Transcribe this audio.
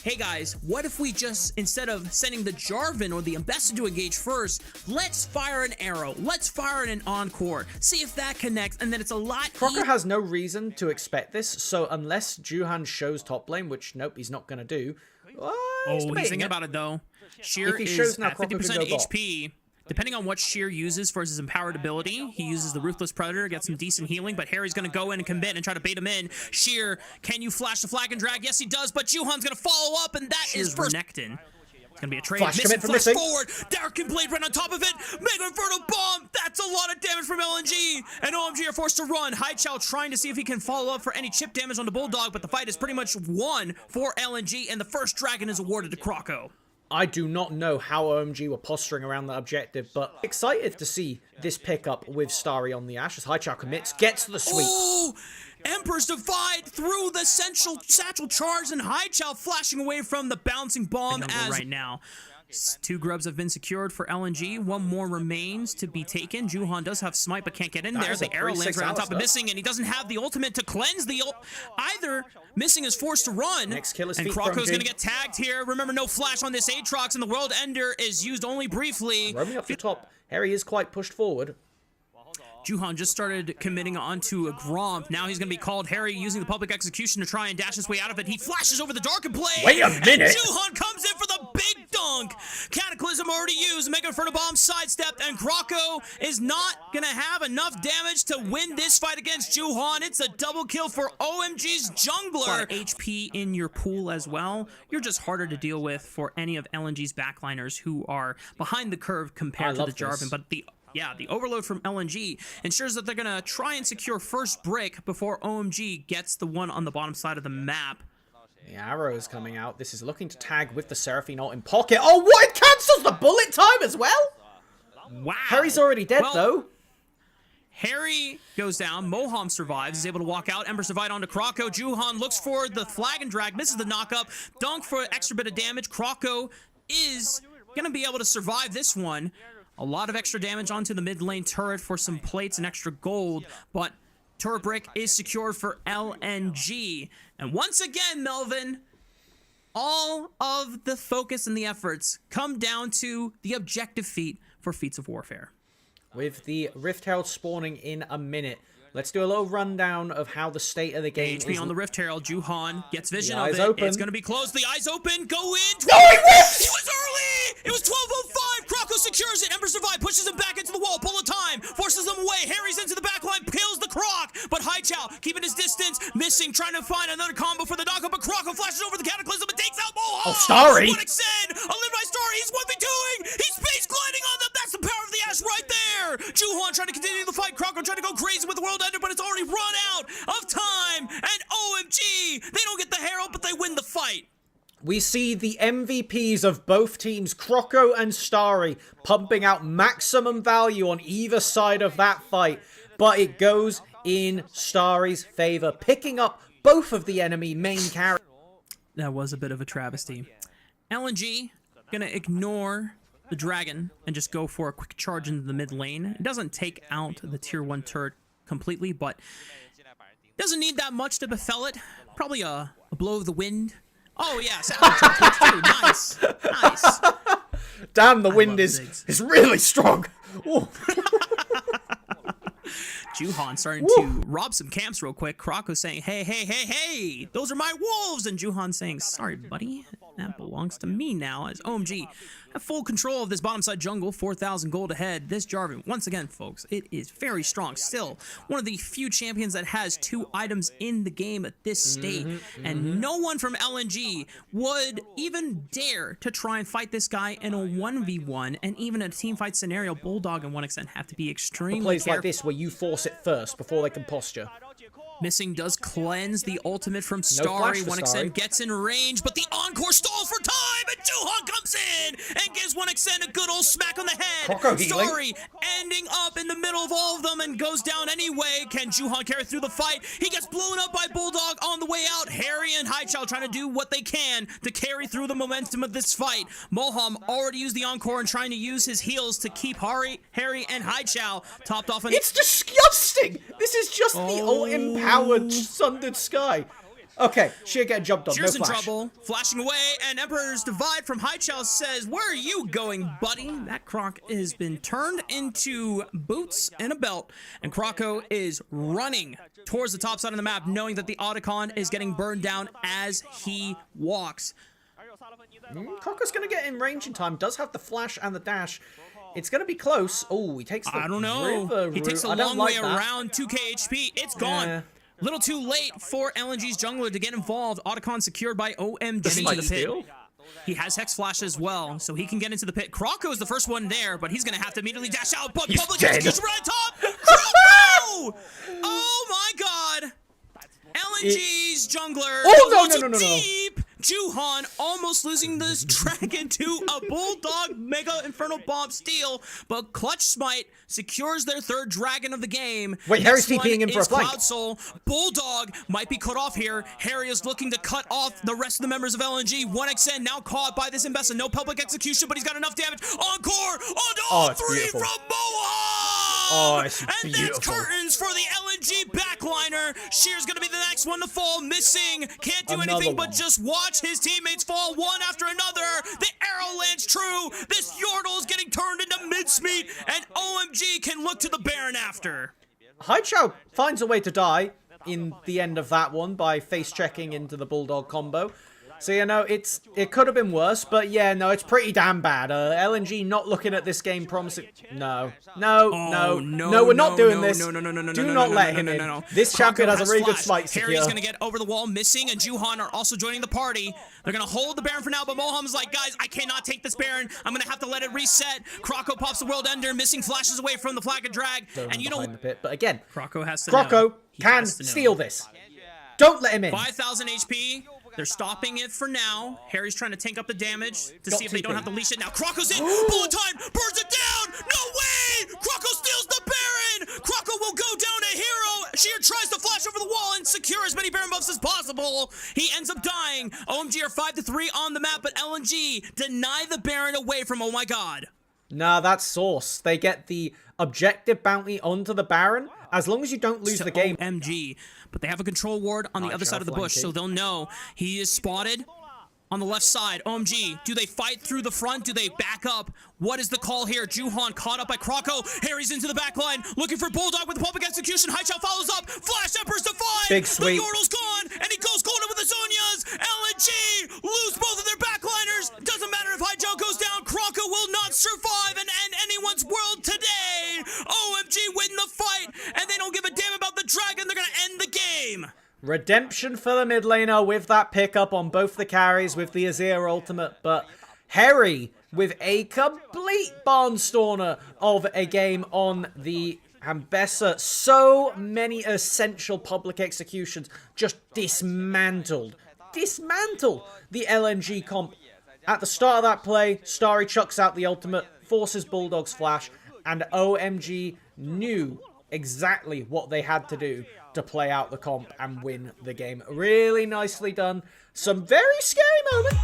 Hey guys, what if we just, instead of sending the Jarvan or the Ambassador to engage first, let's fire an arrow, let's fire an encore, see if that connects, and then it's a lot Croco has no reason to expect this, so unless Juhan shows top lane, which nope, he's not going to do. He's thinking about it though. Sheer is at 50% HP. Depending on what Sheer uses for his empowered ability, he uses the Ruthless Predator, gets some decent healing, but Harry's going to go in and commit and try to bait him in. Sheer, can you flash the flag and drag? Yes, he does, but Juhan's going to follow up, and that is first. Renekton. It's going to be a trade. Flash forward. Darkin Blade right on top of it. Mega Inferno Bomb. That's a lot of damage from LNG. And OMG are forced to run. Haichao trying to see if he can follow up for any chip damage on the Bulldog, but the fight is pretty much won for LNG, and the first dragon is awarded to Croco. I do not know how OMG were posturing around that objective, but excited to see this pickup with Starry on the Ash as Haichao commits, gets the sweep. Oh! Emperor's Divide through the satchel charge, and Haichao flashing away from the bouncing bomb as right now. 2 grubs have been secured for LNG. 1 more remains to be taken. Juhan does have smite, but can't get in there. The arrow lands right on top of Missing, and he doesn't have the ultimate to cleanse the either. Missing is forced to run, Next kill is and Croco's going to get tagged here. Remember, no flash on this Aatrox, and the World Ender is used only briefly. Roaming up the top. Harry is quite pushed forward. Juhan just started committing onto a Gromp. Now he's going to be called. Harry using the public execution to try and dash his way out of it. He flashes over the Darkin Blade. Wait a minute. And Juhan comes in for the big dunk. Cataclysm already used. Mega Inferno Bomb sidestepped. And Croco is not going to have enough damage to win this fight against Juhan. It's a double kill for OMG's jungler. HP in your pool as well. You're just harder to deal with for any of LNG's backliners who are behind the curve compared to the Jarvan. But the overload from LNG ensures that they're going to try and secure first break before OMG gets the one on the bottom side of the map. The arrow is coming out. This is looking to tag with the Seraphine ult in pocket. Oh, what? It cancels the bullet time as well? Wow. Harry's already dead, though. Harry goes down. Moham survives. Is able to walk out. Emperor's Divide onto Croco. Juhan looks for the flag and drag. Misses the knock-up. Dunk for an extra bit of damage. Croco is going to be able to survive this one. A lot of extra damage onto the mid lane turret for some plates and extra gold, but turret break is secured for LNG. And once again, Melvin, all of the focus and the efforts come down to the objective feat for Feats of Warfare. With the Rift Herald spawning in a minute, let's do a little rundown of how the state of the game is. HP on the Rift Herald. Juhan gets vision of it. It's going to be close. The eyes open. Go in. No, he whiffed! He was early! It was 12:05. Croco secures it. Emperor's Divide pushes him back into the wall. Pull of time. Forces him away. Harry's into the backline. Kills the Croc. But Haichao keeping his distance. Missing. Trying to find another combo for the knockup. But Croco flashes over the Cataclysm and takes out Moham. Oh, Starry! What extend. A live by Starry. He's 1v2ing. He's space gliding on them. That's the power of the Ash right there. Juhan trying to continue the fight. Croco trying to go crazy with the World Ender, but it's already run out of time. And OMG, they don't get the Herald, but they win the fight. We see the MVPs of both teams, Croco and Starry, pumping out maximum value on either side of that fight. But it goes in Starry's favor, picking up both of the enemy main characters. That was a bit of a travesty. LNG gonna ignore the dragon and just go for a quick charge into the mid lane. It doesn't take out the tier 1 turret completely, but doesn't need that much to befell it. Probably a blow of the wind. Oh, yes. Nice. Nice. Damn, the wind is really strong. Juhan starting to rob some camps real quick. Croco saying, hey, those are my wolves. And Juhan saying, sorry, buddy, that belongs to me now. As OMG have full control of this bottom side jungle, 4,000 gold ahead. This Jarvan, once again, folks, it is very strong. Still, one of the few champions that has 2 items in the game at this state. And no one from LNG would even dare to try and fight this guy in a 1v1. And even a team fight scenario, Bulldog and 1xn have to be extremely plays careful. like this where you force it first before they can posture. Missing does cleanse the ultimate from Starry. 1xn gets in range, but the encore stalls for time, and Juhan comes in and gives 1xn a good old smack on the head. Starry ending up in the middle of all of them and goes down anyway. Can Juhan carry through the fight? He gets blown up by Bulldog on the way out. Harry and Haichao trying to do what they can to carry through the momentum of this fight. Moham already used the encore and trying to use his heals to keep Harry and Haichao topped off. It's disgusting! This is just the all-empowered Sundered Sky. Okay, she'll get a job done. Shear's no in flash. trouble, flashing away, and Emperor's Divide from Haichao says, "Where are you going, buddy?" That Croc has been turned into boots and a belt, and Croco is running towards the top side of the map, knowing that the Otacon is getting burned down as he walks. Croco's going to get in range in time. Does have the flash and the dash. It's going to be close. Oh, he takes the I don't know. He takes a long way around 2k HP. It's gone. Yeah. Little too late for LNG's jungler to get involved. Otacon secured by OMG. Into the pit. He has Hex Flash as well, so he can get into the pit. Croco is the first one there, but he's going to have to immediately dash out. But public execution right top. Croco! Oh my god. LNG's jungler. No. Deep. Juhan almost losing this dragon to a Bulldog Mega Infernal Bomb steal, but Clutch Smite secures their third dragon of the game. Wait, Harry's TPing in for a flank. Cloud Soul. Bulldog might be cut off here. Harry is looking to cut off the rest of the members of LNG. 1xN now caught by this Imbessa. No public execution, but he's got enough damage. Encore onto all three from Mohan! Oh, it's and beautiful. that's curtains for the LNG backliner. Shear's gonna be the next one to fall. Missing. Can't do anything but just watch his teammates fall one after another. The arrow lands true. This Yordle is getting turned into mincemeat, and OMG can look to the Baron after. Haichao finds a way to die in the end of that one by face checking into the Bulldog combo. So, you know, it could have been worse, but yeah, no, it's pretty damn bad. LNG not looking at this game promising. No, we're not doing this. Do not let him in. This champion has a really good smite secure. Harry's gonna get over the wall missing, and Juhan are also joining the party. They're gonna hold the Baron for now, but Moham's like, guys, I cannot take this Baron. I'm gonna have to let it reset. Croco pops the World Ender, missing flashes away from the Flag of Drag, and you know, the pit. But again, Croco has to Croco can steal this. Don't let him in. 5,000 HP. They're stopping it for now. Harry's trying to tank up the damage to see if they don't have to leash it now. Croco's in. Bullet time. Burns it down. No way. Croco steals the Baron. Croco will go down a hero. Sheer tries to flash over the wall and secure as many Baron buffs as possible. He ends up dying. OMG are 5-3 on the map, but LNG deny the Baron away from Oh My God. Nah, that's sauce. They get the objective bounty onto the Baron as long as you don't lose the game. OMG. But they have a control ward on the other side of the bush, so they'll know he is spotted on the left side. OMG, do they fight through the front? Do they back up? What is the call here? Juhan caught up by Croco. Harry's into the back line, looking for Bulldog with the public execution. Haichao follows up. Flash Emperor's Divide. Big sweep. The Yordle's gone, and he goes golden with the Zonias. LNG lose both of their backliners. Doesn't matter if Haichao goes down. Croco will not survive and end anyone's world today. OMG win the fight, and they don't give a damn about the dragon. They're going to end the game. Redemption for the mid laner with that pickup on both the carries with the Azir ultimate, but Harry with a complete barnstormer of a game on the Imbessa. So many essential public executions just dismantled the LNG comp. At the start of that play, Starry chucks out the ultimate, forces Bulldog's flash, and OMG knew exactly what they had to do to play out the comp and win the game. Really nicely done. Some very scary moments.